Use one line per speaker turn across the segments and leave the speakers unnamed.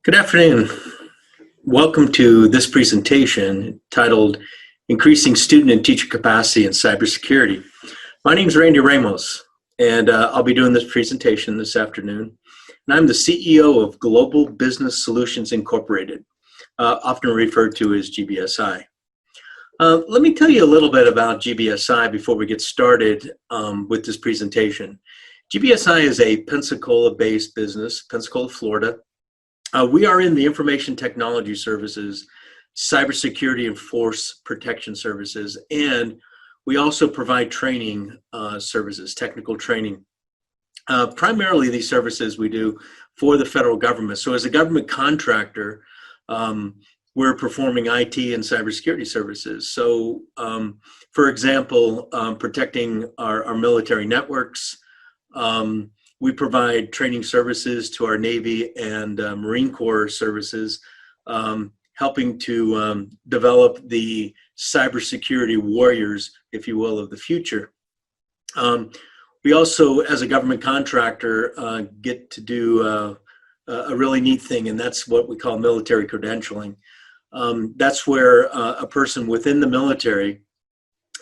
Good afternoon. Welcome to this presentation titled Increasing Student and Teacher Capacity in Cybersecurity. My name is Randy Ramos, and I'll be doing this presentation this afternoon. And I'm the CEO of Global Business Solutions Incorporated, often referred to as GBSI. Let me tell you a little bit about GBSI before we get started with this presentation. GBSI is a Pensacola-based business, Pensacola, Florida. We are in the information technology services, cybersecurity and force protection services, and we also provide training services, technical training. Primarily these services we do for the federal government. So as a government contractor, we're performing IT and cybersecurity services. So for example, protecting our military networks. We provide training services to our Navy and Marine Corps services, helping to develop the cybersecurity warriors, if you will, of the future. We also, as a government contractor, get to do a really neat thing, and that's what we call military credentialing. That's where a person within the military,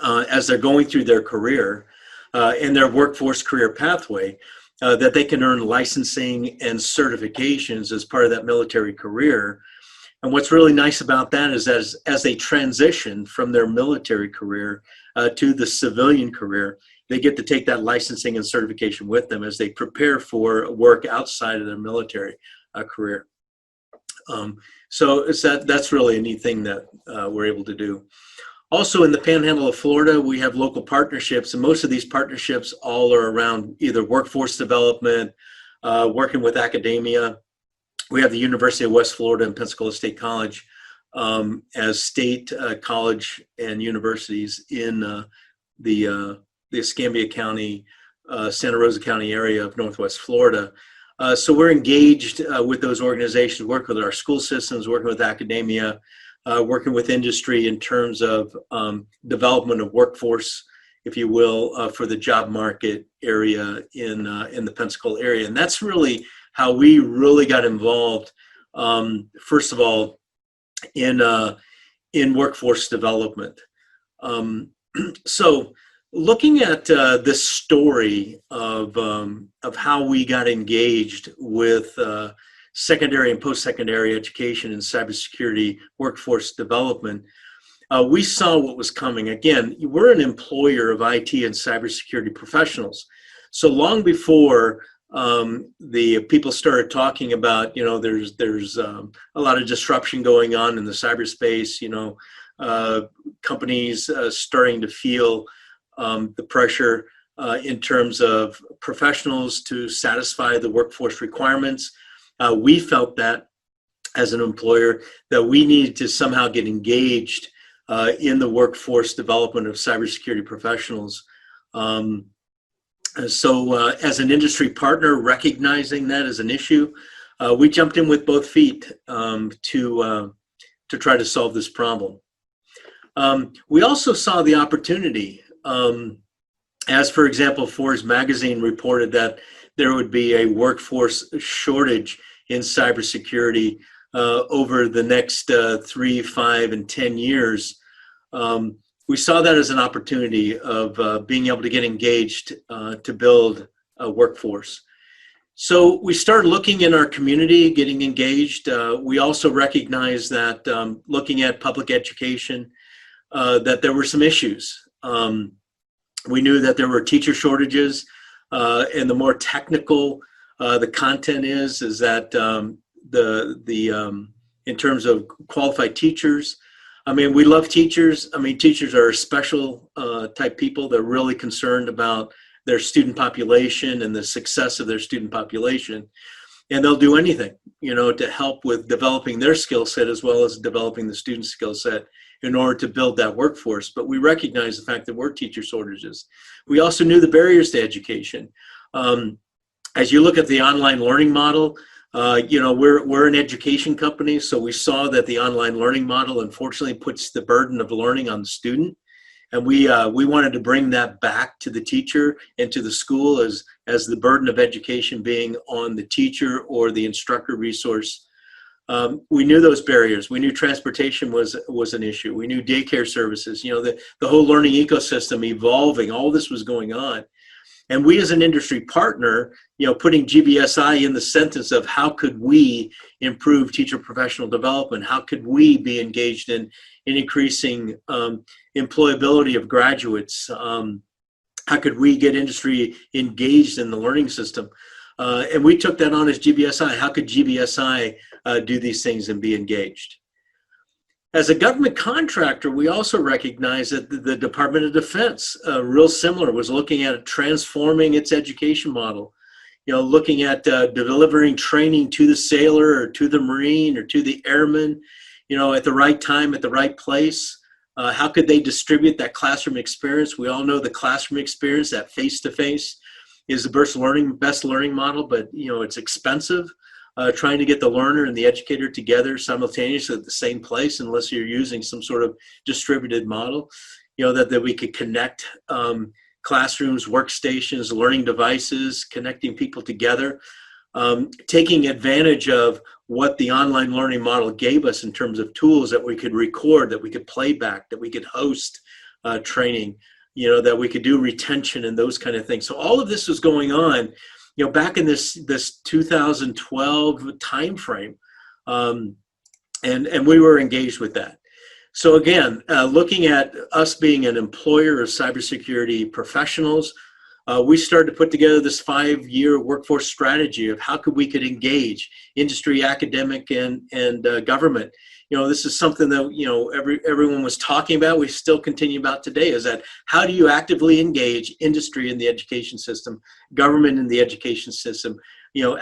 as they're going through their career and their workforce career pathway, that they can earn licensing and certifications as part of that military career. And what's really nice about that is as they transition from their military career to the civilian career, they get to take that licensing and certification with them as they prepare for work outside of their military career. So that's really a neat thing that we're able to do. Also in the Panhandle of Florida, we have local partnerships, and most of these partnerships all are around either workforce development, working with academia. We have the University of West Florida and Pensacola State College as state college and universities in the Escambia County, Santa Rosa County area of Northwest Florida. So we're engaged with those organizations, working with our school systems, working with academia, working with industry in terms of development of workforce, if you will, for the job market area in the Pensacola area. And that's really how we really got involved, first of all, in workforce development. So looking at this story of how we got engaged with secondary and post-secondary education and cybersecurity workforce development, we saw what was coming. Again, we're an employer of IT and cybersecurity professionals. So long before the people started talking about, there's a lot of disruption going on in the cyberspace, companies starting to feel the pressure in terms of professionals to satisfy the workforce requirements. We felt that as an employer that we needed to somehow get engaged in the workforce development of cybersecurity professionals. So as an industry partner, recognizing that as an issue, we jumped in with both feet to try to solve this problem. We also saw the opportunity, as for example, Forbes magazine reported that there would be a workforce shortage in cybersecurity over the next 3, 5, and 10 years. We saw that as an opportunity of being able to get engaged to build a workforce. So we started looking in our community, getting engaged. We also recognized that looking at public education, that there were some issues. We knew that there were teacher shortages, and the more technical the content is that in terms of qualified teachers, I mean, we love teachers. I mean, teachers are special type people. They're really concerned about their student population and the success of their student population. And they'll do anything, to help with developing their skill set as well as developing the student's skill set in order to build that workforce. But we recognize the fact that we're teacher shortages. We also knew the barriers to education. As you look at the online learning model, we're an education company, so we saw that the online learning model unfortunately puts the burden of learning on the student. And we wanted to bring that back to the teacher and to the school as the burden of education being on the teacher or the instructor resource We knew those barriers. We knew transportation was an issue. We knew daycare services, the whole learning ecosystem evolving, all this was going on. And we as an industry partner, putting GBSI in the sentence of how could we improve teacher professional development? How could we be engaged in increasing employability of graduates? How could we get industry engaged in the learning system? And we took that on as GBSI. How could GBSI do these things and be engaged? As a government contractor, we also recognize that the Department of Defense, real similar, was looking at transforming its education model, looking at delivering training to the sailor or to the Marine or to the airman, at the right time, at the right place. How could they distribute that classroom experience? We all know the classroom experience, that face-to-face, is the best learning model, but it's expensive. Trying to get the learner and the educator together simultaneously at the same place, unless you're using some sort of distributed model, that we could connect classrooms, workstations, learning devices, connecting people together, taking advantage of what the online learning model gave us in terms of tools that we could record, that we could play back, that we could host training, that we could do retention and those kind of things. So all of this was going on back in this 2012 timeframe, and we were engaged with that. So again, looking at us being an employer of cybersecurity professionals, we started to put together this 5-year workforce strategy of how we could engage industry, academic, and government. This is something that everyone was talking about. We still continue about today. Is that how do you actively engage industry in the education system, government in the education system,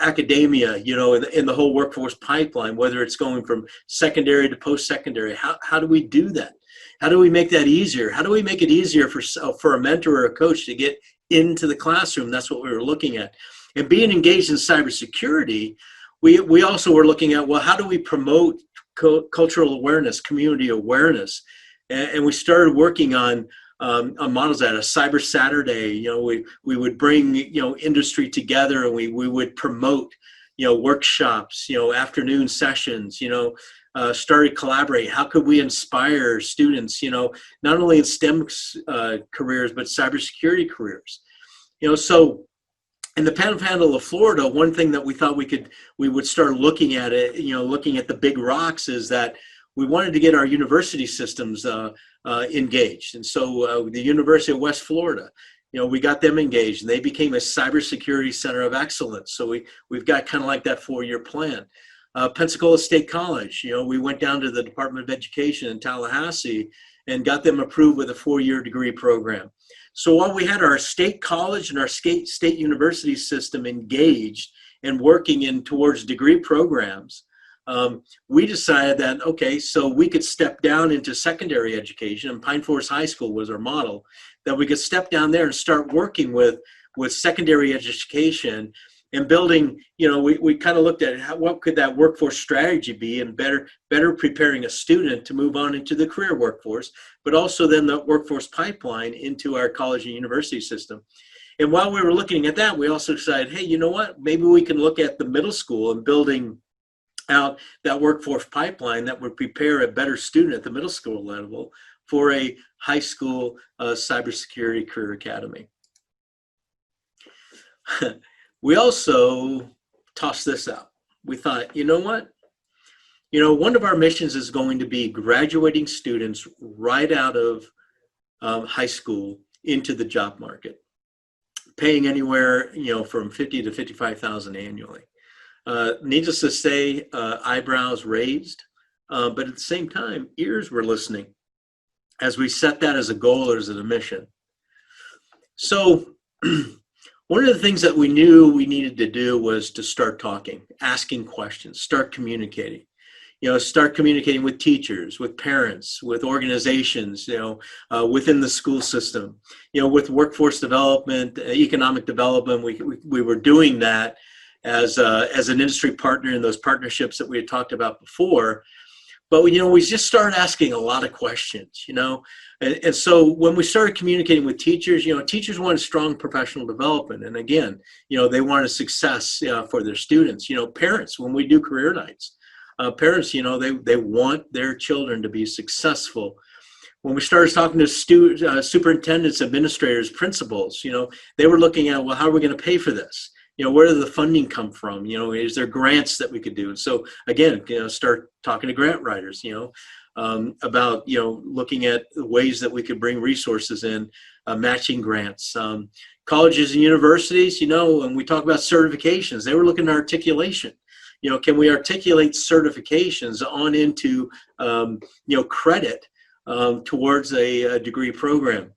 academia, in the whole workforce pipeline, whether it's going from secondary to post-secondary. How do we do that? How do we make that easier? How do we make it easier for a mentor or a coach to get into the classroom? That's what we were looking at. And being engaged in cybersecurity, we also were looking at, well, how do we promote cultural awareness, community awareness? And we started working on models at a Cyber Saturday. We would bring industry together, and we would promote workshops, afternoon sessions, started collaborating. How could we inspire students, not only in STEM careers, but cybersecurity careers? So in the Panhandle of Florida, one thing that we thought we would start looking at it, looking at the big rocks, is that we wanted to get our university systems engaged. And so the University of West Florida, we got them engaged, and they became a cybersecurity center of excellence. So we've got kind of like that 4-year plan. Pensacola State College, we went down to the Department of Education in Tallahassee and got them approved with a 4-year degree program. So while we had our state college and our state university system engaged and working in towards degree programs, we decided that, okay, so we could step down into secondary education, and Pine Forest High School was our model, that we could step down there and start working with secondary education and building, we kind of looked at what could that workforce strategy be, and better preparing a student to move on into the career workforce, but also then the workforce pipeline into our college and university system. And while we were looking at that, we also decided, hey, you know what, maybe we can look at the middle school and building out that workforce pipeline that would prepare a better student at the middle school level for a high school cybersecurity career academy. We also tossed this out. We thought, you know what? One of our missions is going to be graduating students right out of high school into the job market, paying anywhere, from $50,000 to $55,000 annually. Needless to say, eyebrows raised, but at the same time, ears were listening as we set that as a goal or as a mission. So one of the things that we knew we needed to do was to start talking, asking questions, start communicating. Start communicating with teachers, with parents, with organizations, within the school system, with workforce development, economic development. We were doing that as an industry partner in those partnerships that we had talked about before. But we just started asking a lot of questions, and so when we started communicating with teachers, teachers wanted strong professional development, and again, they wanted success for their students. Parents, when we do career nights, Parents, they want their children to be successful. When we started talking to superintendents, administrators, principals, they were looking at, well, how are we going to pay for this? Where does the funding come from? Is there grants that we could do? And so again, start talking to grant writers, about, looking at ways that we could bring resources in, matching grants. Colleges and universities, when we talk about certifications, they were looking at articulation. Can we articulate certifications on into, credit towards a degree program?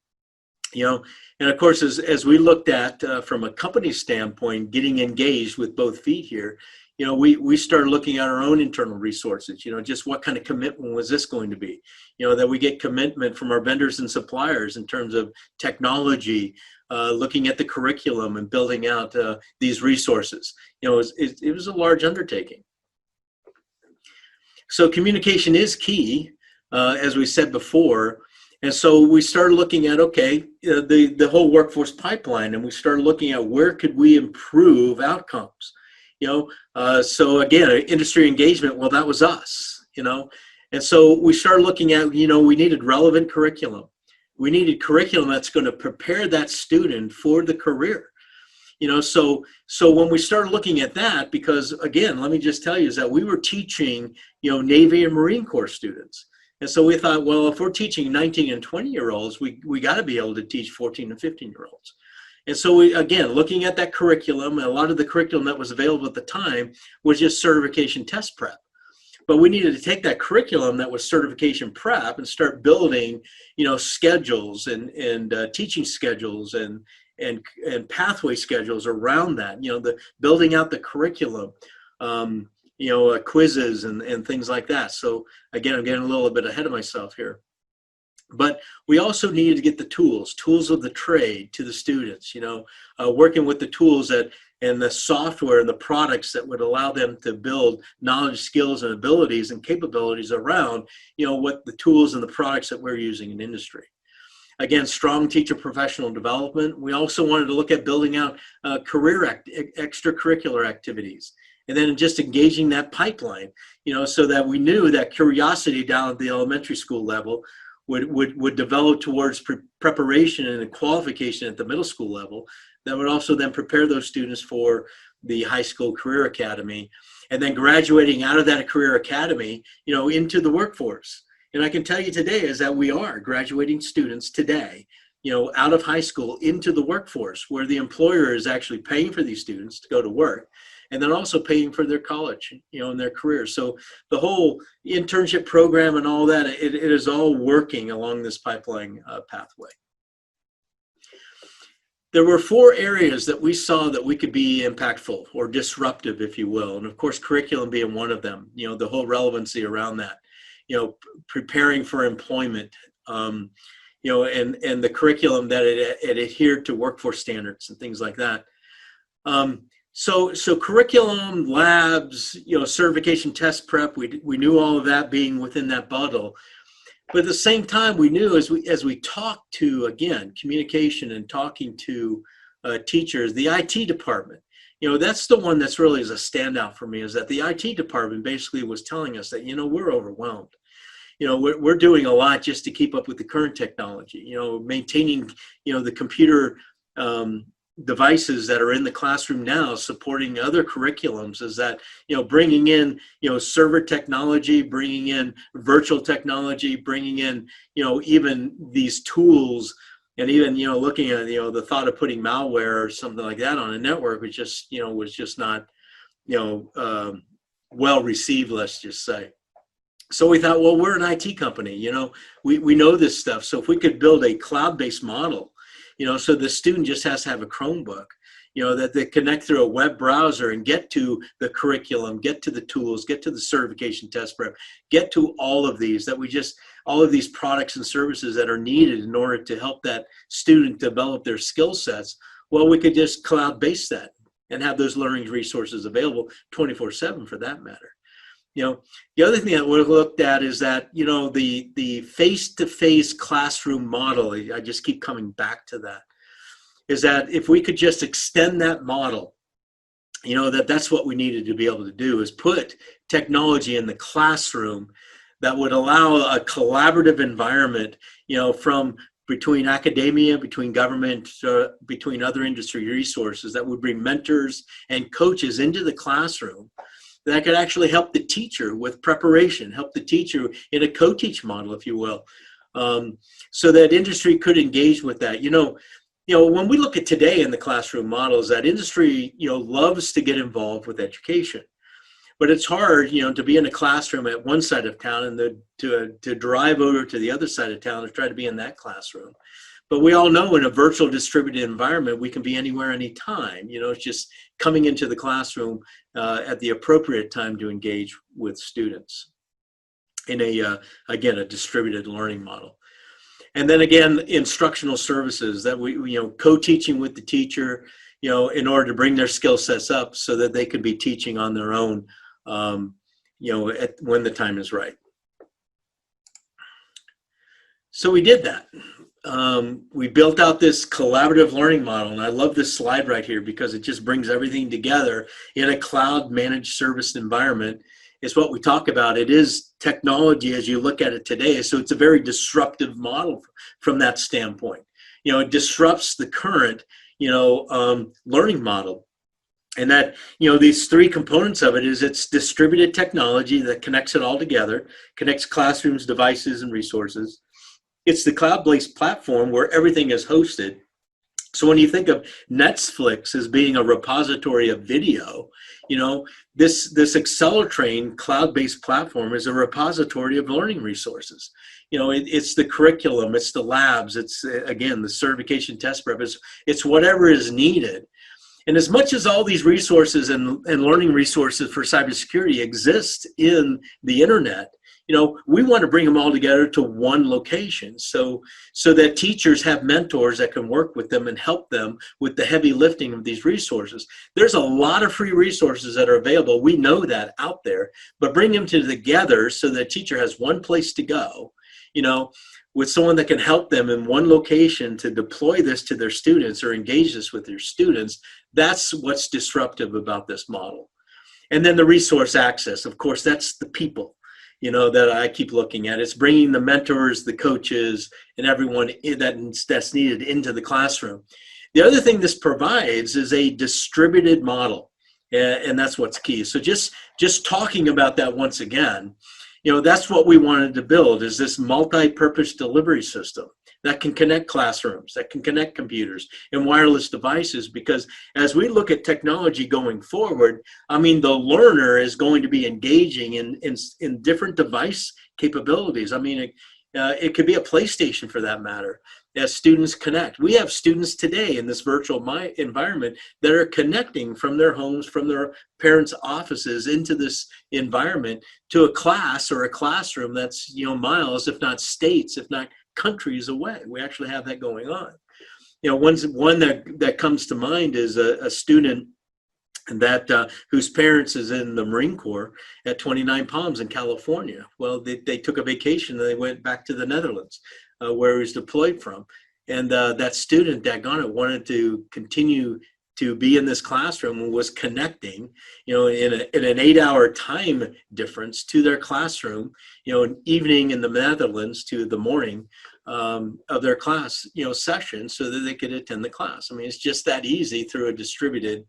And of course, as we looked at from a company standpoint, getting engaged with both feet here, we started looking at our own internal resources, just what kind of commitment was this going to be? That we get commitment from our vendors and suppliers in terms of technology, looking at the curriculum and building out these resources. It was a large undertaking. So communication is key, as we said before. And so we started looking at, okay, the whole workforce pipeline, and we started looking at where could we improve outcomes. So again, industry engagement, well, that was us, and so we started looking at, we needed relevant curriculum. We needed curriculum that's going to prepare that student for the career. So when we started looking at that, because again, let me just tell you, is that we were teaching, Navy and Marine Corps students. And so we thought, well, if we're teaching 19 and 20-year-olds, we got to be able to teach 14 and 15-year-olds. And so we, again, looking at that curriculum, and a lot of the curriculum that was available at the time was just certification test prep. But we needed to take that curriculum that was certification prep and start building, schedules and teaching schedules and pathway schedules around that, building out the curriculum, quizzes and things like that. So again, I'm getting a little bit ahead of myself here. But we also needed to get the tools of the trade to the students, working with the tools and the software and the products that would allow them to build knowledge, skills, and abilities and capabilities around, what the tools and the products that we're using in industry. Again, strong teacher professional development. We also wanted to look at building out career extracurricular activities. And then just engaging that pipeline, so that we knew that curiosity down at the elementary school level would develop towards preparation and qualification at the middle school level that would also then prepare those students for the high school career academy, and then graduating out of that career academy, into the workforce. And I can tell you today is that we are graduating students today, out of high school into the workforce, where the employer is actually paying for these students to go to work, and then also paying for their college, and their career. So the whole internship program and all that, it is all working along this pipeline pathway. There were 4 areas that we saw that we could be impactful or disruptive, if you will. And of course, curriculum being one of them, the whole relevancy around that, preparing for employment, and the curriculum that it adhered to workforce standards and things like that. So curriculum, labs, certification test prep, we knew all of that being within that bundle. But at the same time, we knew as we talked to, again, communication and talking to teachers, the IT department, that's the one that's really is a standout for me, is that the IT department basically was telling us that, we're overwhelmed. We're doing a lot just to keep up with the current technology, maintaining, the computer devices that are in the classroom now, supporting other curriculums, is that, bringing in, server technology, bringing in virtual technology, bringing in, even these tools, and even, looking at, the thought of putting malware or something like that on a network was just not, well received, let's just say. So we thought, well, we're an IT company, we know this stuff. So if we could build a cloud-based model, so the student just has to have a Chromebook, that they connect through a web browser and get to the curriculum, get to the tools, get to the certification test prep, get to all of these, all of these products and services that are needed in order to help that student develop their skill sets. Well, we could just cloud-base that and have those learning resources available 24/7 for that matter. The other thing that we looked at is that, the face-to-face classroom model, I just keep coming back to that, is that if we could just extend that model that's what we needed to be able to do, is put technology in the classroom that would allow a collaborative environment, from between academia, between government, between other industry resources, that would bring mentors and coaches into the classroom that could actually help the teacher with preparation, help the teacher in a co-teach model, if you will, so that industry could engage with that. When we look at today in the classroom models, that industry, loves to get involved with education. But it's hard, to be in a classroom at one side of town and to drive over to the other side of town to try to be in that classroom. But we all know in a virtual distributed environment, we can be anywhere, anytime. It's just coming into the classroom at the appropriate time to engage with students in again, a distributed learning model. And then again, instructional services that we co-teaching with the teacher, in order to bring their skill sets up so that they could be teaching on their own, when the time is right. So we did that. We built out this collaborative learning model, and I love this slide right here because it just brings everything together in a cloud managed service environment. It's what we talk about. It is technology as you look at it today. So it's a very disruptive model from that standpoint. It disrupts the current, learning model. And that, these three components of it is it's distributed technology that connects it all together, connects classrooms, devices, and resources. It's the cloud-based platform where everything is hosted. So when you think of Netflix as being a repository of video, this Accelertrain cloud-based platform is a repository of learning resources. It's the curriculum, it's the labs, it's, again, the certification test prep, it's whatever is needed. And as much as all these resources and learning resources for cybersecurity exist in the internet, we want to bring them all together to one location so that teachers have mentors that can work with them and help them with the heavy lifting of these resources. There's a lot of free resources that are available. We know that out there, but bring them together so that teacher has one place to go, with someone that can help them in one location to deploy this to their students or engage this with their students. That's what's disruptive about this model. And then the resource access, of course, that's the people, that I keep looking at. It's bringing the mentors, the coaches, and everyone that's needed into the classroom. The other thing this provides is a distributed model, and that's what's key. So just talking about that once again, that's what we wanted to build, is this multi-purpose delivery system that can connect classrooms, that can connect computers and wireless devices, because as we look at technology going forward, the learner is going to be engaging in different device capabilities. It could be a PlayStation for that matter, as students connect. We have students today in this virtual environment that are connecting from their homes, from their parents' offices into this environment to a class or a classroom that's, miles, if not states, if not countries away. We actually have that going on. One that comes to mind is a student that whose parents is in the Marine Corps at 29 Palms in California. Well, they took a vacation and they went back to the Netherlands, where he was deployed from. And that student, daggone it, wanted to continue to be in this classroom and was connecting, in an 8-hour time difference to their classroom, an evening in the Netherlands to the morning of their class, session, so that they could attend the class. It's just that easy through a distributed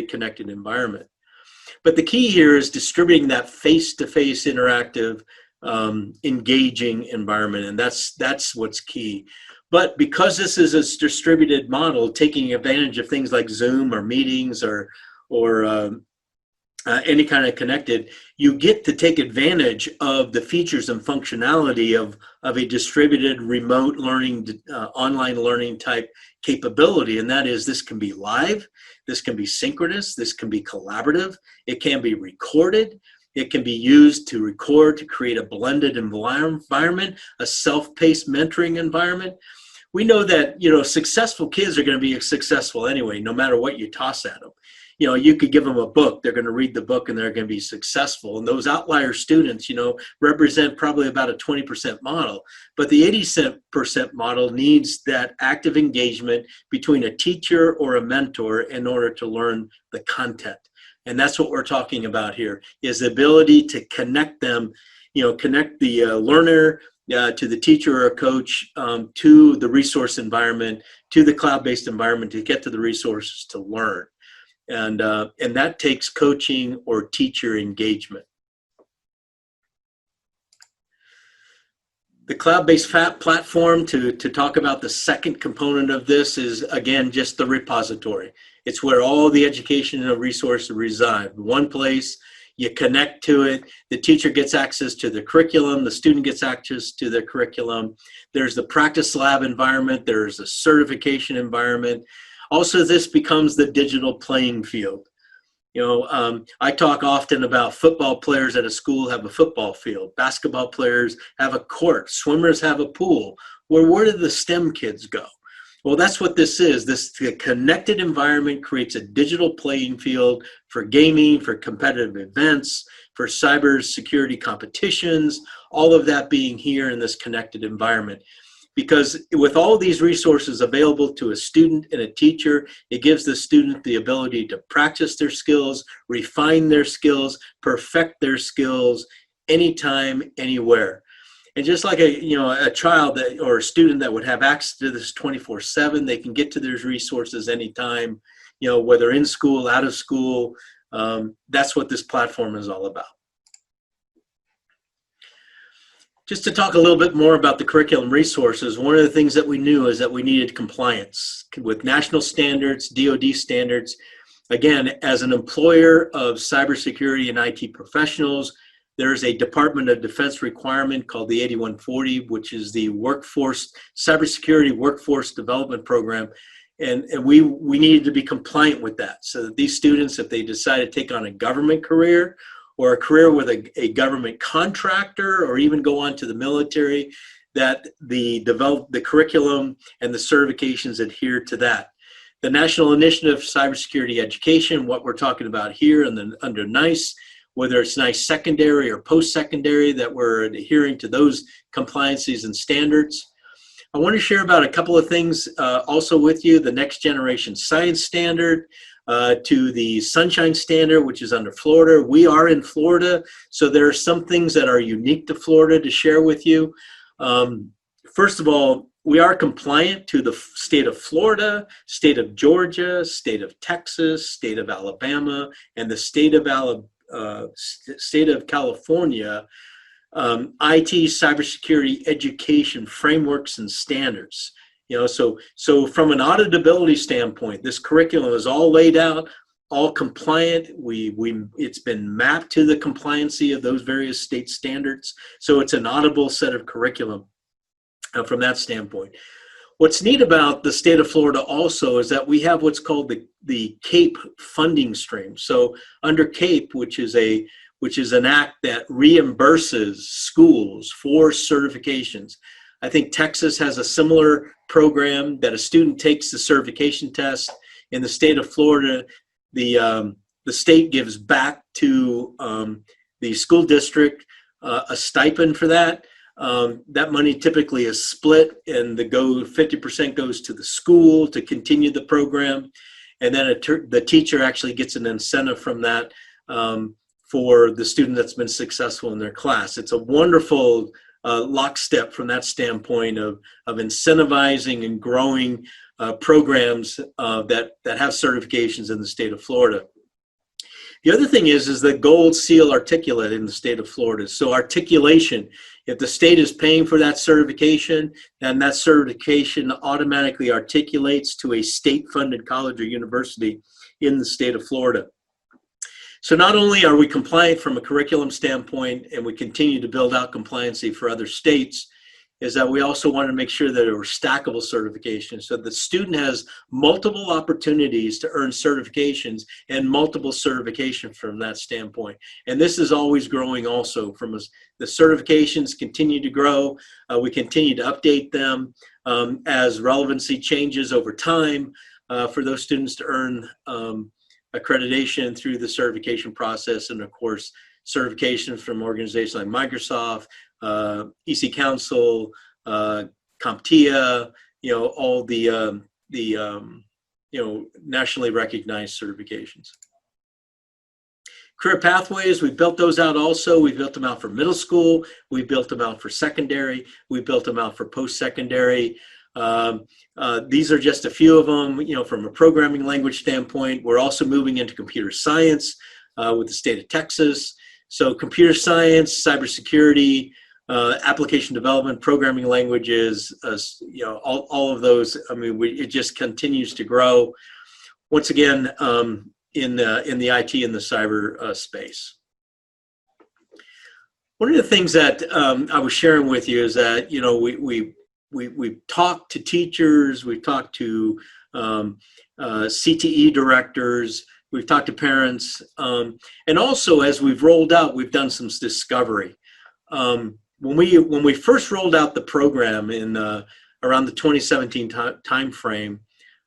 connected environment. But the key here is distributing that face-to-face interactive, engaging environment, and that's what's key. But because this is a distributed model, taking advantage of things like Zoom or meetings or any kind of connected, you get to take advantage of the features and functionality of a distributed remote learning, online learning type capability. And that is, this can be live, this can be synchronous, this can be collaborative, it can be recorded, it can be used to record, to create a blended environment, a self-paced mentoring environment. We know that, successful kids are going to be successful anyway, no matter what you toss at them. you could give them a book, they're going to read the book and they're going to be successful. And those outlier students, represent probably about a 20% model. But the 80% model needs that active engagement between a teacher or a mentor in order to learn the content. And that's what we're talking about here, is the ability to connect them, connect the learner to the teacher or a coach, to the resource environment, to the cloud-based environment to get to the resources to learn. And that takes coaching or teacher engagement. The cloud-based platform, to talk about the second component of this, is, again, just the repository. It's where all the education and resources reside. One place, you connect to it, the teacher gets access to the curriculum, the student gets access to the curriculum. There's the practice lab environment, there's a certification environment. Also, this becomes the digital playing field. I talk often about football players at a school have a football field, basketball players have a court, swimmers have a pool. Well, where do the STEM kids go? Well, that's what this is. This connected environment creates a digital playing field for gaming, for competitive events, for cybersecurity competitions, all of that being here in this connected environment. Because with all these resources available to a student and a teacher, it gives the student the ability to practice their skills, refine their skills, perfect their skills anytime, anywhere. And just like a child or a student that would have access to this 24/7, they can get to those resources anytime, whether in school, out of school. That's what this platform is all about. Just to talk a little bit more about the curriculum resources, one of the things that we knew is that we needed compliance with national standards, DoD standards. Again, as an employer of cybersecurity and IT professionals, there's a Department of Defense requirement called the 8140, which is the cybersecurity workforce development program. And we needed to be compliant with that, so that these students, if they decide to take on a government career or a career with a government contractor, or even go on to the military, that the curriculum and the certifications adhere to that. The National Initiative for Cybersecurity Education, what we're talking about here under NICE, whether it's NICE secondary or post-secondary, that we're adhering to those compliances and standards. I want to share about a couple of things also with you: the Next Generation Science Standard, to the Sunshine Standard, which is under Florida. We are in Florida, so there are some things that are unique to Florida to share with you. First of all, we are compliant to the state of Florida, state of Georgia, state of Texas, state of Alabama, and the state of California IT cybersecurity education frameworks and standards. So from an auditability standpoint, this curriculum is all laid out, all compliant. It's been mapped to the compliancy of those various state standards. So it's an auditable set of curriculum from that standpoint. What's neat about the state of Florida also is that we have what's called the CAPE funding stream. So under CAPE, which is an act that reimburses schools for certifications. I think Texas has a similar program that a student takes the certification test. In the state of Florida, the state gives back to the school district a stipend for that. That money typically is split, and 50% goes to the school to continue the program, and then the teacher actually gets an incentive from that for the student that's been successful in their class. It's a wonderful lockstep from that standpoint of incentivizing and growing programs that have certifications in the state of Florida. The other thing is the gold seal articulate in the state of Florida. So articulation, if the state is paying for that certification, then that certification automatically articulates to a state-funded college or university in the state of Florida. So not only are we compliant from a curriculum standpoint, and we continue to build out compliancy for other states, is that we also want to make sure that there are stackable certifications, so the student has multiple opportunities to earn certifications and multiple certifications from that standpoint. And this is always growing also. The certifications continue to grow. We continue to update them as relevancy changes over time for those students to earn accreditation through the certification process, and of course, certifications from organizations like Microsoft, EC Council, CompTIA, all the nationally recognized certifications. Career pathways, we built those out also. We built them out for middle school. We built them out for secondary. We built them out for post-secondary. These are just a few of them, from a programming language standpoint. We're also moving into computer science with the state of Texas. So computer science, cybersecurity, application development, programming languages, all of those. I mean, it just continues to grow. Once again, in the IT and the cyber space. One of the things that I was sharing with you is that we've talked to teachers, we've talked to CTE directors, we've talked to parents, and also as we've rolled out, we've done some discovery. When we first rolled out the program in around the 2017 time frame,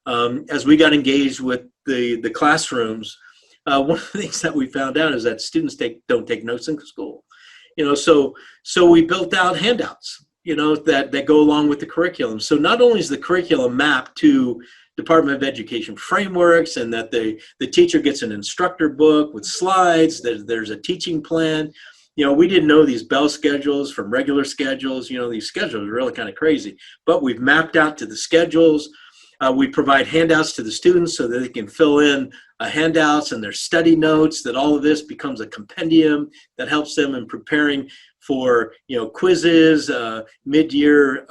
as we got engaged with the classrooms, one of the things that we found out is that students don't take notes in school. So we built out handouts, that go along with the curriculum. So not only is the curriculum mapped to Department of Education frameworks, and that the teacher gets an instructor book with slides, there's a teaching plan. We didn't know these bell schedules from regular schedules. These schedules are really kind of crazy, but we've mapped out to the schedules. We provide handouts to the students so that they can fill in handouts and their study notes, that all of this becomes a compendium that helps them in preparing for quizzes, mid-year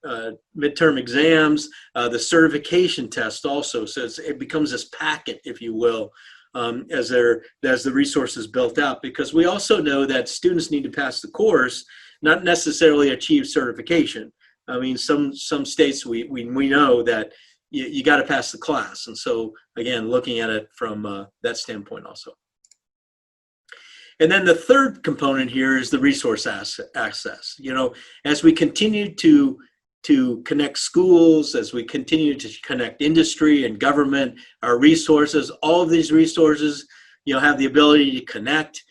midterm exams, the certification test also. So it becomes this packet, if you will, as the resources built out, because we also know that students need to pass the course, not necessarily achieve certification. I mean, some states we know that you got to pass the class. And so, again, looking at it from that standpoint also. And then the third component here is the resource access. As we continue to connect schools, as we continue to connect industry and government, our resources, all of these resources, have the ability to connect,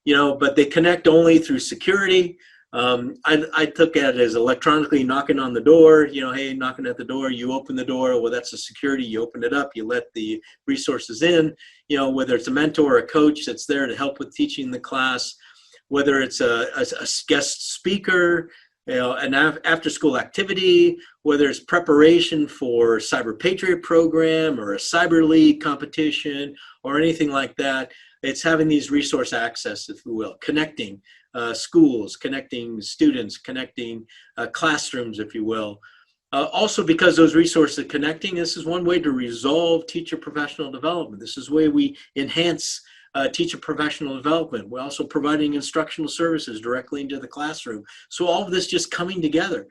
but they connect only through security. I took it as electronically knocking on the door, hey, knocking at the door, you open the door, well, that's a security, you open it up, you let the resources in, whether it's a mentor or a coach that's there to help with teaching the class, whether it's a guest speaker, an after-school activity, whether it's preparation for Cyber Patriot program or a Cyber League competition or anything like that. It's having these resource access, if you will, connecting schools, connecting students, connecting classrooms, if you will. Also, because those resources are connecting, this is one way to resolve teacher professional development. This is the way we enhance teacher professional development. We're also providing instructional services directly into the classroom. So all of this just coming together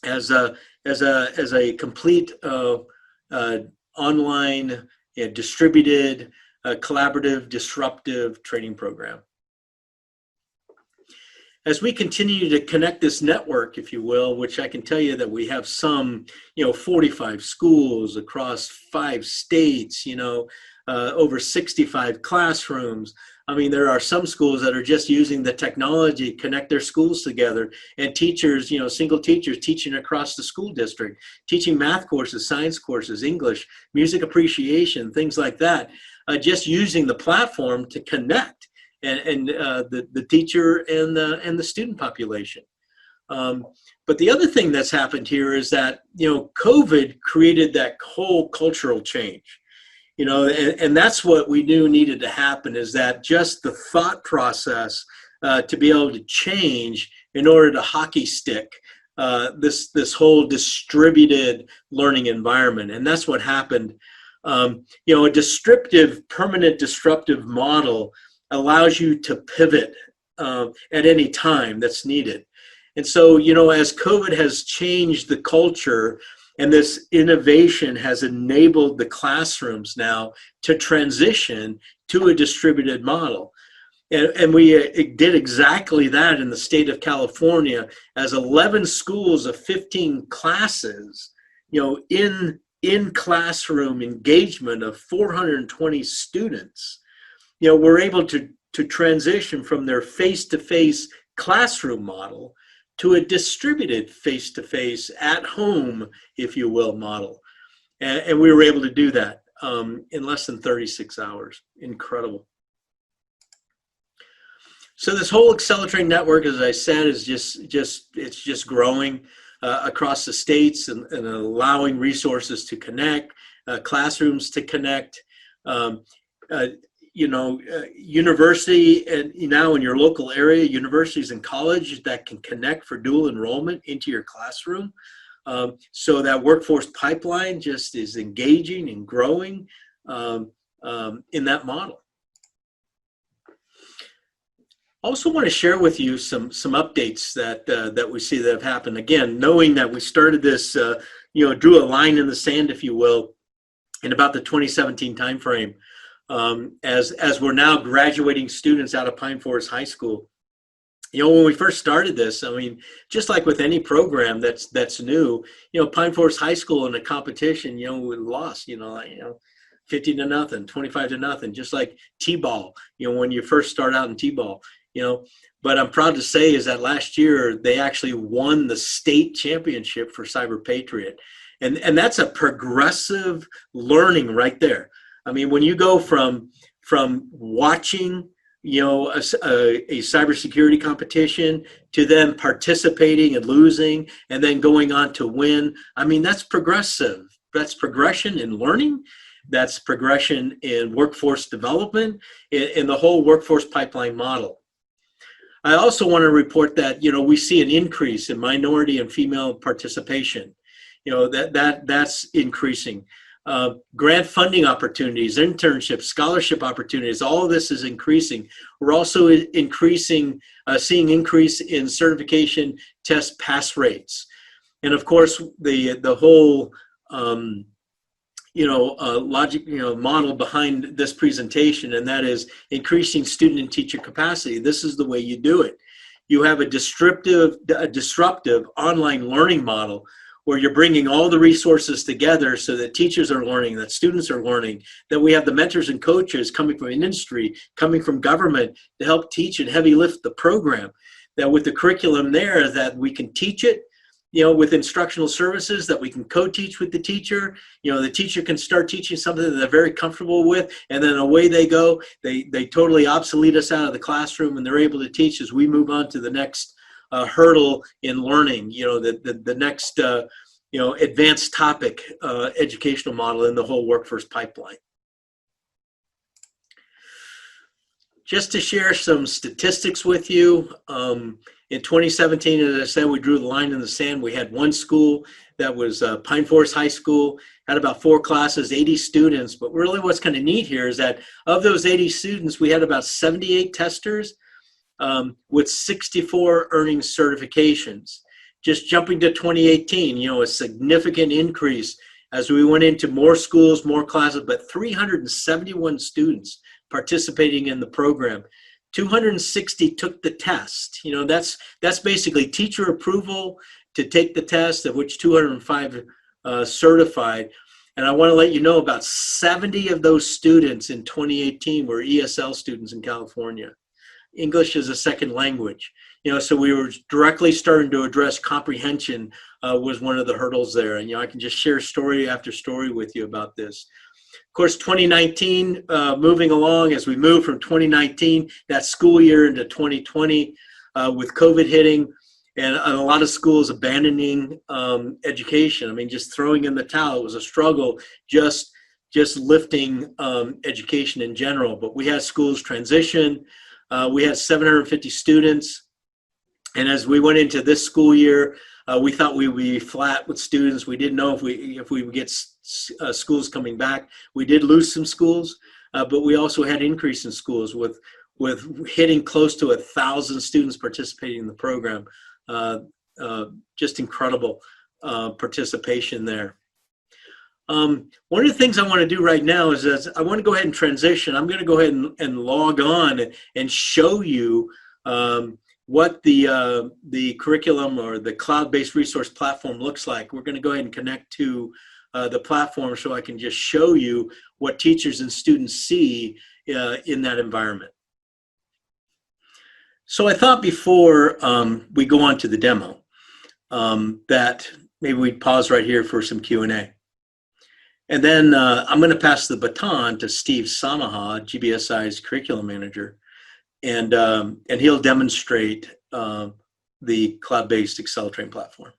as a complete online, distributed, collaborative, disruptive training program. As we continue to connect this network, if you will, which I can tell you that we have some, 45 schools across 5 states, over 65 classrooms. I mean, there are some schools that are just using the technology to connect their schools together, and teachers, single teachers teaching across the school district, teaching math courses, science courses, English, music appreciation, things like that, just using the platform to connect and the teacher and the student population. But the other thing that's happened here is that, COVID created that whole cultural change. And that's what we knew needed to happen, is that just the thought process to be able to change in order to hockey stick this whole distributed learning environment. And that's what happened. A permanent disruptive model allows you to pivot at any time that's needed. And so, as COVID has changed the culture, and this innovation has enabled the classrooms now to transition to a distributed model. And we did exactly that in the state of California, as 11 schools of 15 classes, in in-classroom engagement of 420 students, were able to transition from their face-to-face classroom model to a distributed face-to-face at home, if you will, model. And we were able to do that in less than 36 hours. Incredible. So this whole Accelerate network, as I said, is just growing across the states and allowing resources to connect, classrooms to connect. University, and now in your local area, universities and colleges that can connect for dual enrollment into your classroom. So that workforce pipeline just is engaging and growing in that model. I also want to share with you some updates that we see that have happened. Again, knowing that we started this, drew a line in the sand, if you will, in about the 2017 timeframe. As we're now graduating students out of Pine Forest High School. When we first started this, I mean, just like with any program that's new, Pine Forest High School in a competition, we lost, 50-0, 25-0, just like T-ball, when you first start out in T-ball, But I'm proud to say is that last year they actually won the state championship for Cyber Patriot. And that's a progressive learning right there. I mean, when you go from watching, a cybersecurity competition to then participating and losing and then going on to win, I mean, that's progressive. That's progression in learning. That's progression in workforce development, in the whole workforce pipeline model. I also want to report that, we see an increase in minority and female participation. That's increasing. Grant funding opportunities, internships, scholarship opportunities, all of this is increasing. We're also seeing increase in certification test pass rates. And of course, the whole, logic, model behind this presentation, and that is increasing student and teacher capacity. This is the way you do it. You have a disruptive online learning model where you're bringing all the resources together so that teachers are learning, that students are learning, that we have the mentors and coaches coming from industry, coming from government to help teach and heavy lift the program. That with the curriculum there, that we can teach it, with instructional services, that we can co-teach with the teacher. The teacher can start teaching something that they're very comfortable with, and then away they go. They totally obsolete us out of the classroom, and they're able to teach as we move on to the next hurdle in learning, the next, advanced topic educational model in the whole workforce pipeline. Just to share some statistics with you, in 2017, as I said, we drew the line in the sand. We had one school that was Pine Forest High School, had about 4 classes, 80 students. But really what's kind of neat here is that of those 80 students, we had about 78 testers with 64 earning certifications. Just jumping to 2018, a significant increase as we went into more schools, more classes, but 371 students participating in the program. 260 took the test. That's basically teacher approval to take the test, of which 205 certified. And I want to let you know about 70 of those students in 2018 were ESL students in California. English as a second language. So we were directly starting to address comprehension was one of the hurdles there. And, I can just share story after story with you about this. Of course, 2019, moving along as we move from 2019, that school year into 2020 with COVID hitting and a lot of schools abandoning education. I mean, just throwing in the towel. It was a struggle just lifting education in general. But we had schools transition. We had 750 students. And as we went into this school year, we thought we would be flat with students. We didn't know if we would get schools coming back. We did lose some schools, but we also had increase in schools with hitting close to 1,000 students participating in the program. Just incredible participation there. One of the things I want to do right now is I want to go ahead and transition. I'm going to go ahead and log on and show you what the curriculum or the cloud-based resource platform looks like. We're going to go ahead and connect to the platform so I can just show you what teachers and students see in that environment. So I thought before we go on to the demo that maybe we'd pause right here for some Q&A. And then I'm going to pass the baton to Steve Samaha, GBSI's curriculum manager, and he'll demonstrate the cloud-based AccelerTrain platform.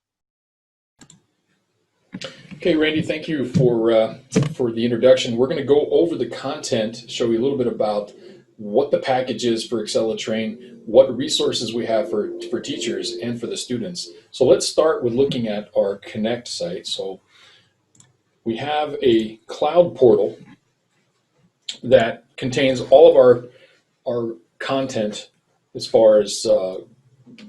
Okay, Randy, thank you for the introduction. We're going to go over the content, show you a little bit about what the package is for AccelerTrain, what resources we have for teachers and for the students. So let's start with looking at our Connect site. So we have a cloud portal that contains all of our content as far as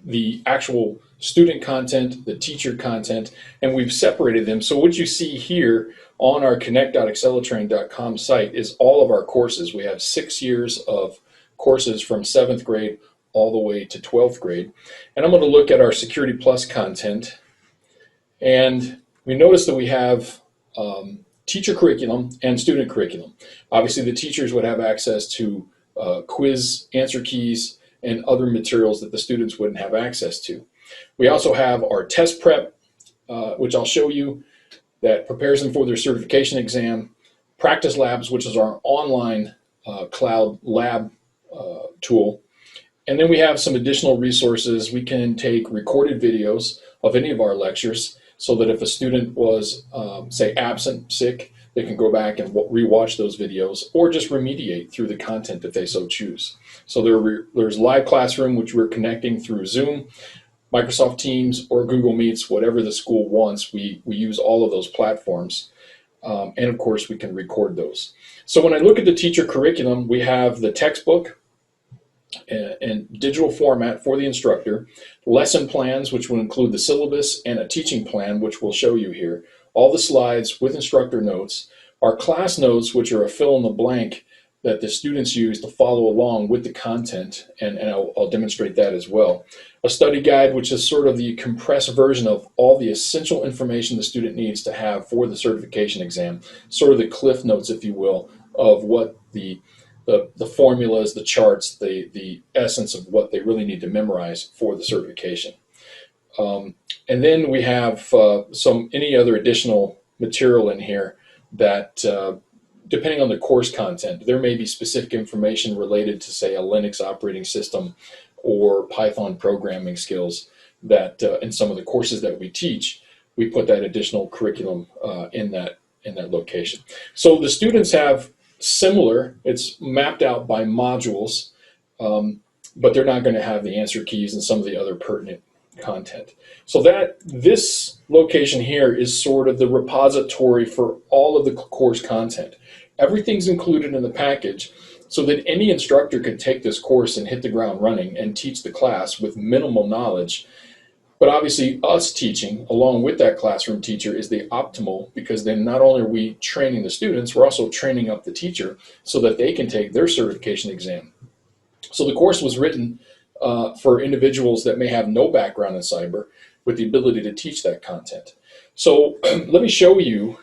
the actual student content, the teacher content, and we've separated them. So what you see here on our connect.accelertrain.com site is all of our courses. We have 6 years of courses from 7th grade all the way to 12th grade. And I'm going to look at our Security Plus content, and we notice that we have teacher curriculum and student curriculum. Obviously the teachers would have access to quiz answer keys and other materials that the students wouldn't have access to. We also have our test prep, which I'll show you, that prepares them for their certification exam, practice labs, which is our online cloud lab tool. And then we have some additional resources. We can take recorded videos of any of our lectures so that if a student was, say, absent, sick, they can go back and rewatch those videos or just remediate through the content if they so choose. So there's live classroom, which we're connecting through Zoom, Microsoft Teams, or Google Meets, whatever the school wants. We use all of those platforms. And of course, we can record those. So when I look at the teacher curriculum, we have the textbook in digital format for the instructor, lesson plans, which will include the syllabus, and a teaching plan, which we'll show you here, all the slides with instructor notes, our class notes, which are a fill in the blank that the students use to follow along with the content, and I'll demonstrate that as well. A study guide, which is sort of the compressed version of all the essential information the student needs to have for the certification exam, sort of the cliff notes, if you will, of what the formulas, the charts, the essence of what they really need to memorize for the certification. And then we have any other additional material in here that, depending on the course content, there may be specific information related to, say, a Linux operating system or Python programming skills that in some of the courses that we teach, we put that additional curriculum in that location. So the students have similar, it's mapped out by modules, but they're not going to have the answer keys and some of the other pertinent content. So this location here is sort of the repository for all of the course content. Everything's included in the package so that any instructor can take this course and hit the ground running and teach the class with minimal knowledge. But obviously us teaching along with that classroom teacher is the optimal, because then not only are we training the students, we're also training up the teacher so that they can take their certification exam. So the course was written for individuals that may have no background in cyber with the ability to teach that content. So let me show you.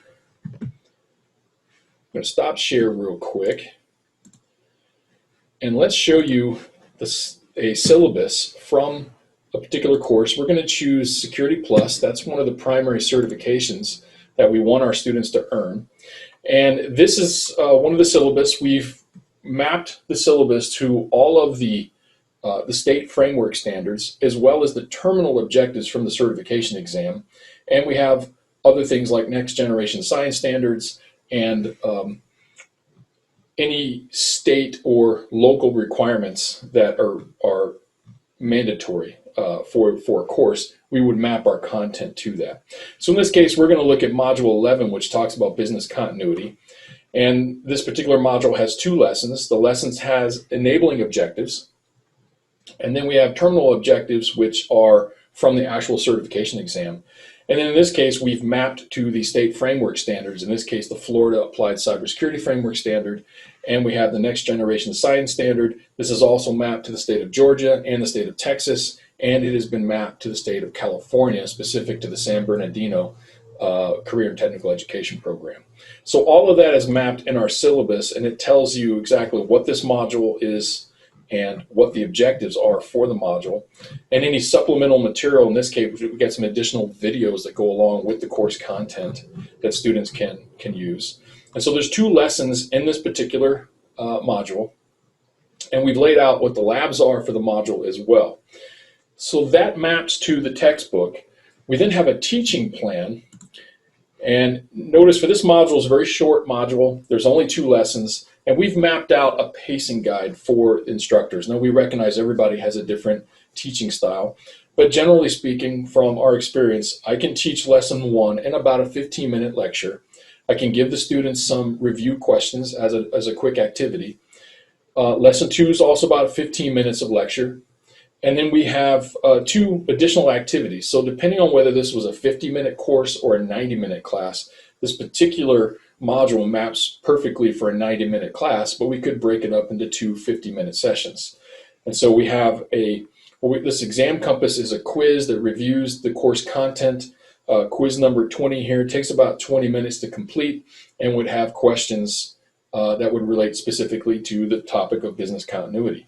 I'm going to stop share real quick, and let's show you a syllabus from a particular course. We're going to choose Security Plus. That's one of the primary certifications that we want our students to earn. And this is one of the syllabus. We've mapped the syllabus to all of the state framework standards, as well as the terminal objectives from the certification exam. And we have other things like next generation science standards and any state or local requirements that are mandatory for a course. We would map our content to that. So in this case, we're going to look at Module 11, which talks about business continuity. And this particular module has 2 lessons. The lessons has enabling objectives, and then we have terminal objectives, which are from the actual certification exam. And then in this case, we've mapped to the state framework standards, in this case, the Florida Applied Cybersecurity Framework Standard, and we have the Next Generation Science Standard. This is also mapped to the state of Georgia and the state of Texas, and it has been mapped to the state of California, specific to the San Bernardino career and technical education program. So all of that is mapped in our syllabus, and it tells you exactly what this module is and what the objectives are for the module. And any supplemental material, in this case, we get some additional videos that go along with the course content that students can use. And so there's 2 lessons in this particular module, and we've laid out what the labs are for the module as well. So that maps to the textbook. We then have a teaching plan, and notice for this module, it's a very short module. There's only 2 lessons, and we've mapped out a pacing guide for instructors. Now, we recognize everybody has a different teaching style, but generally speaking, from our experience, I can teach lesson 1 in about a 15-minute lecture. I can give the students some review questions as a quick activity. Lesson 2 is also about 15 minutes of lecture. And then we have 2 additional activities. So depending on whether this was a 50-minute course or a 90-minute class, this particular module maps perfectly for a 90-minute class, but we could break it up into 2 50-minute sessions. And so we have this exam compass is a quiz that reviews the course content. Quiz number 20 here takes about 20 minutes to complete and would have questions that would relate specifically to the topic of business continuity.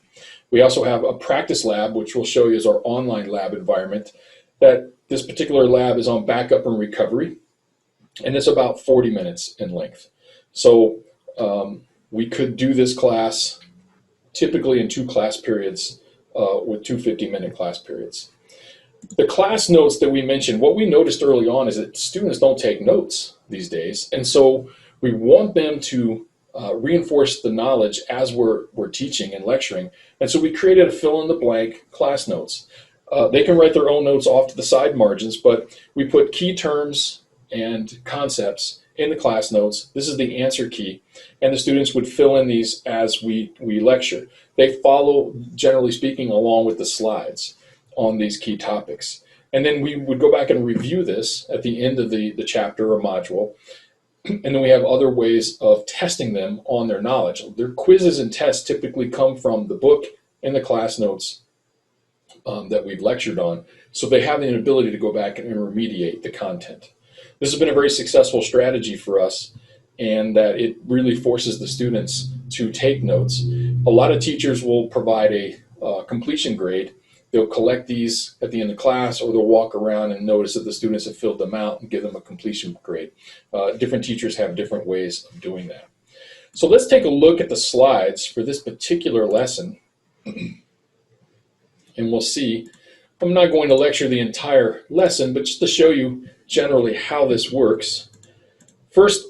We also have a practice lab, which we'll show you as our online lab environment. That this particular lab is on backup and recovery, and it's about 40 minutes in length. So we could do this class typically in 2 class periods with 2 50-minute class periods. The class notes that we mentioned, what we noticed early on is that students don't take notes these days, and so we want them to reinforce the knowledge as we're teaching and lecturing. And so we created a fill-in-the-blank class notes. They can write their own notes off to the side margins, but we put key terms and concepts in the class notes. This is the answer key, and the students would fill in these as we lecture. They follow, generally speaking, along with the slides on these key topics. And then we would go back and review this at the end of the chapter or module. And then we have other ways of testing them on their knowledge. Their quizzes and tests typically come from the book and the class notes that we've lectured on. So they have the ability to go back and remediate the content. This has been a very successful strategy for us, and that it really forces the students to take notes. A lot of teachers will provide a completion grade. They'll collect these at the end of class, or they'll walk around and notice that the students have filled them out and give them a completion grade. Different teachers have different ways of doing that. So let's take a look at the slides for this particular lesson, and we'll see. I'm not going to lecture the entire lesson, but just to show you generally how this works. First,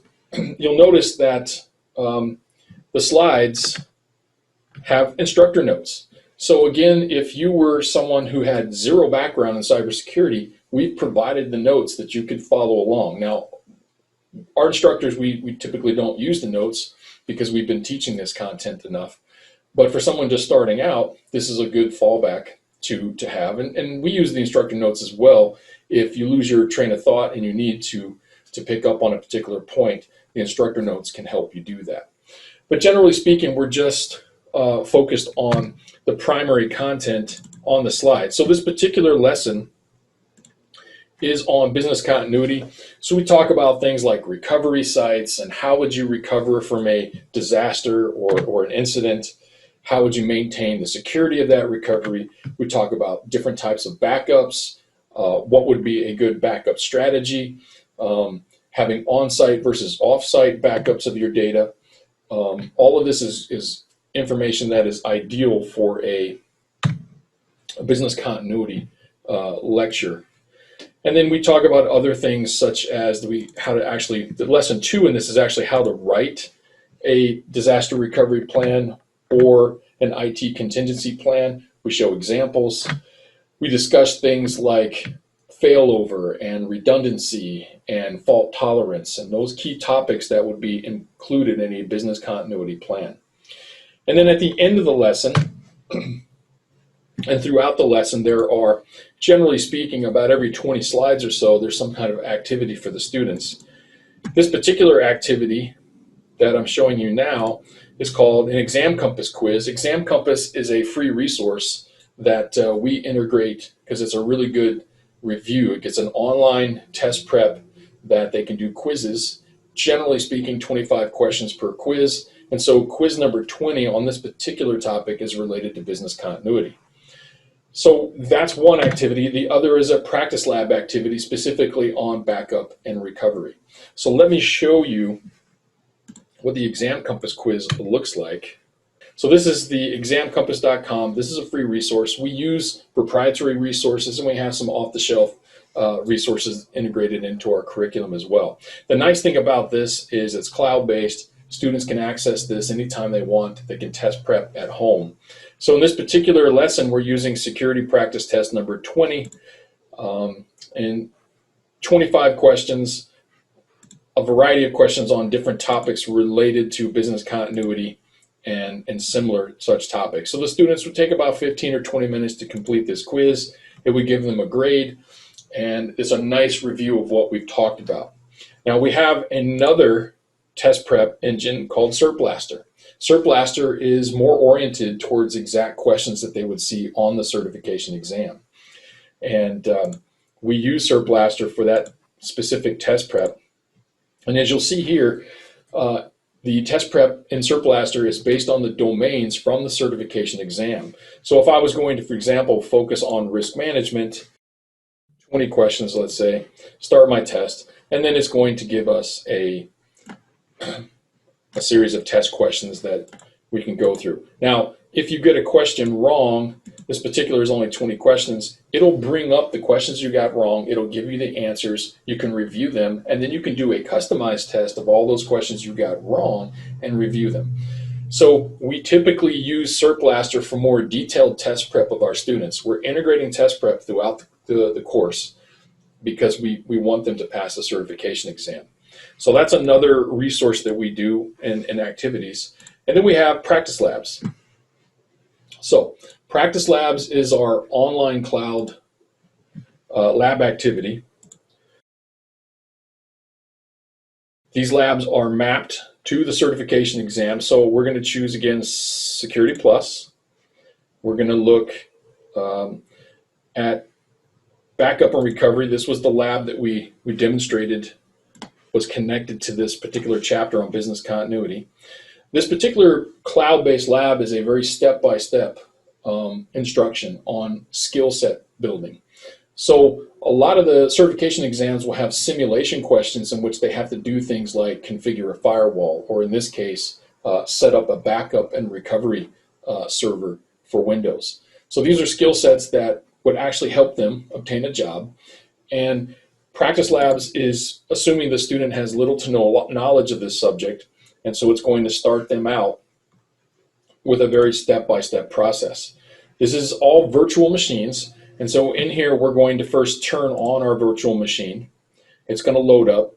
you'll notice that the slides have instructor notes. So again, if you were someone who had 0 background in cybersecurity, we've provided the notes that you could follow along. Now, our instructors, we typically don't use the notes because we've been teaching this content enough. But for someone just starting out, this is a good fallback to have. And we use the instructor notes as well. If you lose your train of thought and you need to pick up on a particular point, the instructor notes can help you do that. But generally speaking, we're just focused on the primary content on the slide. So this particular lesson is on business continuity. So we talk about things like recovery sites and how would you recover from a disaster or an incident. How would you maintain the security of that recovery? We talk about different types of backups. What would be a good backup strategy? Having on-site versus off-site backups of your data. All of this is information that is ideal for a business continuity lecture. And then we talk about other things such as the lesson 2 in this is actually how to write a disaster recovery plan or an IT contingency plan. We show examples. We discuss things like failover and redundancy and fault tolerance and those key topics that would be included in a business continuity plan. And then at the end of the lesson, and throughout the lesson, there are, generally speaking, about every 20 slides or so, there's some kind of activity for the students. This particular activity that I'm showing you now is called an Exam Compass quiz. Exam Compass is a free resource that we integrate because it's a really good review. It gets an online test prep that they can do quizzes, generally speaking 25 questions per quiz. And so quiz number 20 on this particular topic is related to business continuity. So that's one activity. The other is a practice lab activity specifically on backup and recovery. So let me show you what the Exam Compass quiz looks like. So this is the examcompass.com. This is a free resource. We use proprietary resources, and we have some off-the-shelf resources integrated into our curriculum as well. The nice thing about this is it's cloud-based. Students can access this anytime they want. They can test prep at home. So in this particular lesson, we're using security practice test number 20 and 25 questions, a variety of questions on different topics related to business continuity and similar such topics. So the students would take about 15 or 20 minutes to complete this quiz. It would give them a grade, and it's a nice review of what we've talked about. Now we have another test prep engine called CertBlaster. CertBlaster is more oriented towards exact questions that they would see on the certification exam. And we use CertBlaster for that specific test prep. And as you'll see here, the test prep in CertBlaster is based on the domains from the certification exam. So if I was going to, for example, focus on risk management, 20 questions, let's say, start my test, and then it's going to give us a series of test questions that we can go through. Now, if you get a question wrong, this particular is only 20 questions, it'll bring up the questions you got wrong, it'll give you the answers, you can review them, and then you can do a customized test of all those questions you got wrong and review them. So we typically use CertBlaster for more detailed test prep of our students. We're integrating test prep throughout the course because we want them to pass the certification exam. So that's another resource that we do in activities. And then we have practice labs. So practice labs is our online cloud lab activity. These labs are mapped to the certification exam. So we're going to choose again Security Plus. We're going to look at backup and recovery. This was the lab that we demonstrated was connected to this particular chapter on business continuity. This particular cloud-based lab is a very step-by-step instruction on skill set building. So a lot of the certification exams will have simulation questions in which they have to do things like configure a firewall, or in this case, set up a backup and recovery server for Windows. So these are skill sets that would actually help them obtain a job. And practice labs is assuming the student has little to no knowledge of this subject, and so it's going to start them out with a very step-by-step process. This is all virtual machines, and so in here we're going to first turn on our virtual machine. It's going to load up.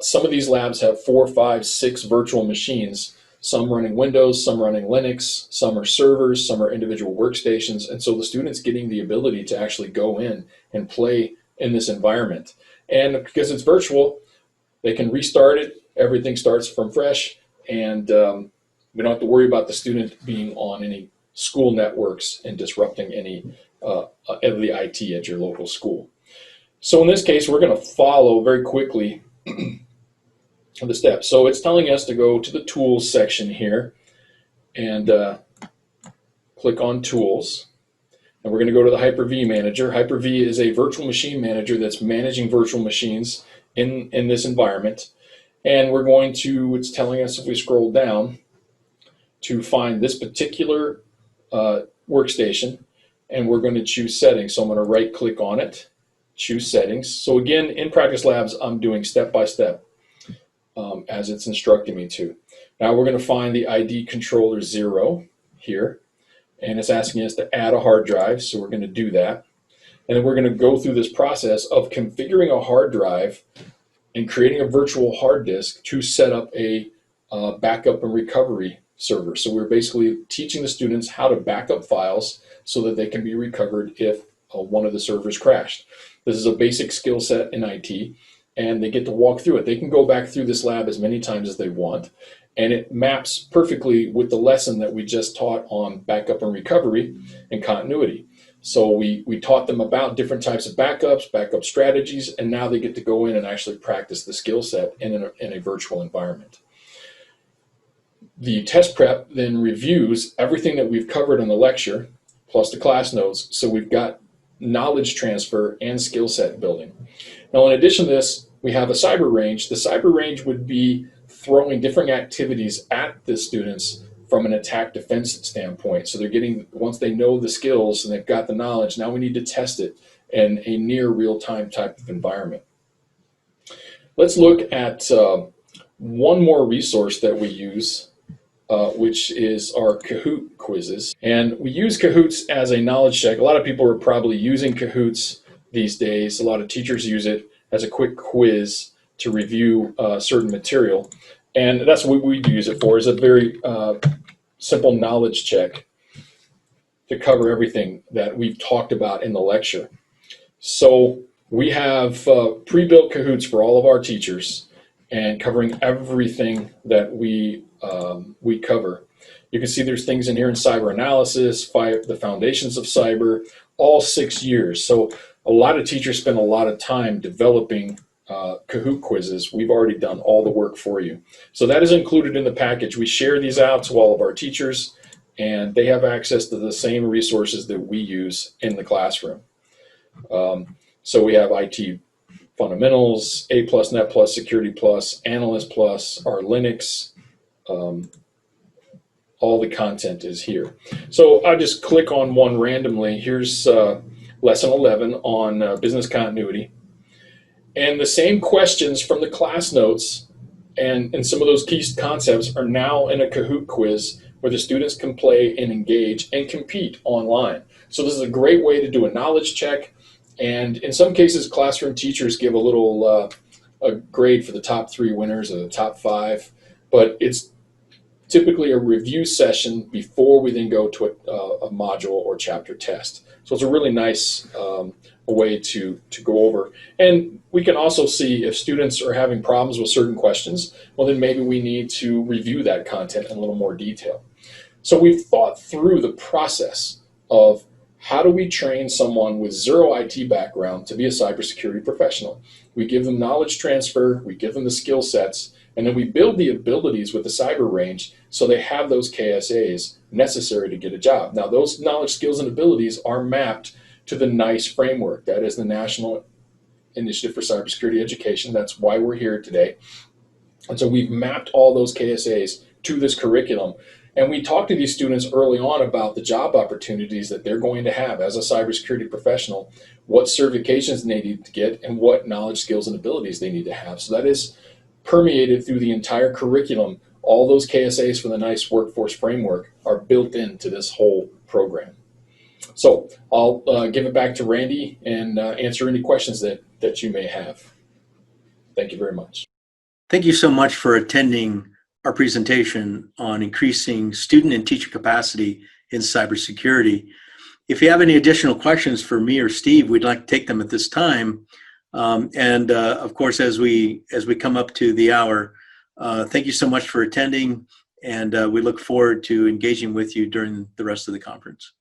Some of these labs have 4, 5, 6 virtual machines, some running Windows, some running Linux, some are servers, some are individual workstations, and so the student's getting the ability to actually go in and play in this environment. And because it's virtual, they can restart it, everything starts from fresh, and we don't have to worry about the student being on any school networks and disrupting any of the IT at your local school. So in this case, we're going to follow very quickly the steps. So it's telling us to go to the Tools section here and click on Tools. And we're going to go to the Hyper-V Manager. Hyper-V is a virtual machine manager that's managing virtual machines in this environment. And we're going to, it's telling us if we scroll down, to find this particular workstation, and we're going to choose Settings. So I'm going to right-click on it, choose Settings. So again, in Practice Labs, I'm doing step-by-step as it's instructing me to. Now we're going to find the ID controller 0 here, and it's asking us to add a hard drive, so we're going to do that. And then we're going to go through this process of configuring a hard drive and creating a virtual hard disk to set up a backup and recovery server. So we're basically teaching the students how to back up files so that they can be recovered if one of the servers crashed. This is a basic skill set in IT, and they get to walk through it. They can go back through this lab as many times as they want, And it maps perfectly with the lesson that we just taught on backup and recovery and continuity. So we taught them about different types of backups, backup strategies, and now they get to go in and actually practice the skill set in a virtual environment. The test prep then reviews everything that we've covered in the lecture, plus the class notes, so we've got knowledge transfer and skill set building. Now, in addition to this, we have a cyber range. The cyber range would be throwing different activities at the students from an attack defense standpoint. So they're getting, once they know the skills and they've got the knowledge, now we need to test it in a near real-time type of environment. Let's look at one more resource that we use, which is our Kahoot quizzes. And we use Kahoots as a knowledge check. A lot of people are probably using Kahoots these days. A lot of teachers use it as a quick quiz to review certain material. And that's what we use it for, is a very simple knowledge check to cover everything that we've talked about in the lecture. So we have pre-built Kahoots for all of our teachers and covering everything that we cover. You can see there's things in here in cyber analysis, the foundations of cyber, all 6 years. So a lot of teachers spend a lot of time developing Kahoot quizzes. We've already done all the work for you. So that is included in the package. We share these out to all of our teachers, and they have access to the same resources that we use in the classroom. So we have IT Fundamentals, A+, Net+, Security+, Analyst+, our Linux. All the content is here. So I'll just click on one randomly. Here's Lesson 11 on business continuity. And the same questions from the class notes and some of those key concepts are now in a Kahoot quiz where the students can play and engage and compete online. So this is a great way to do a knowledge check. And in some cases, classroom teachers give a little a grade for the top 3 winners or the top 5. But it's typically a review session before we then go to a module or chapter test. So it's a really nice way to go over. And we can also see if students are having problems with certain questions, well, then maybe we need to review that content in a little more detail. So we've thought through the process of how do we train someone with zero IT background to be a cybersecurity professional. We give them knowledge transfer, we give them the skill sets, and then we build the abilities with the cyber range so they have those KSAs necessary to get a job. Now, those knowledge, skills, and abilities are mapped to the NICE framework. That is the National Initiative for Cybersecurity Education. That's why we're here today. And so we've mapped all those KSAs to this curriculum. And we talk to these students early on about the job opportunities that they're going to have as a cybersecurity professional, what certifications they need to get, and what knowledge, skills, and abilities they need to have. So that is permeated through the entire curriculum. All those KSAs for the NICE Workforce Framework are built into this whole program. So I'll give it back to Randy and answer any questions that you may have. Thank you very much.
Thank you so much for attending our presentation on increasing student and teacher capacity in cybersecurity. If you have any additional questions for me or Steve, we'd like to take them at this time. Of course, as we come up to the hour, thank you so much for attending, and we look forward to engaging with you during the rest of the conference.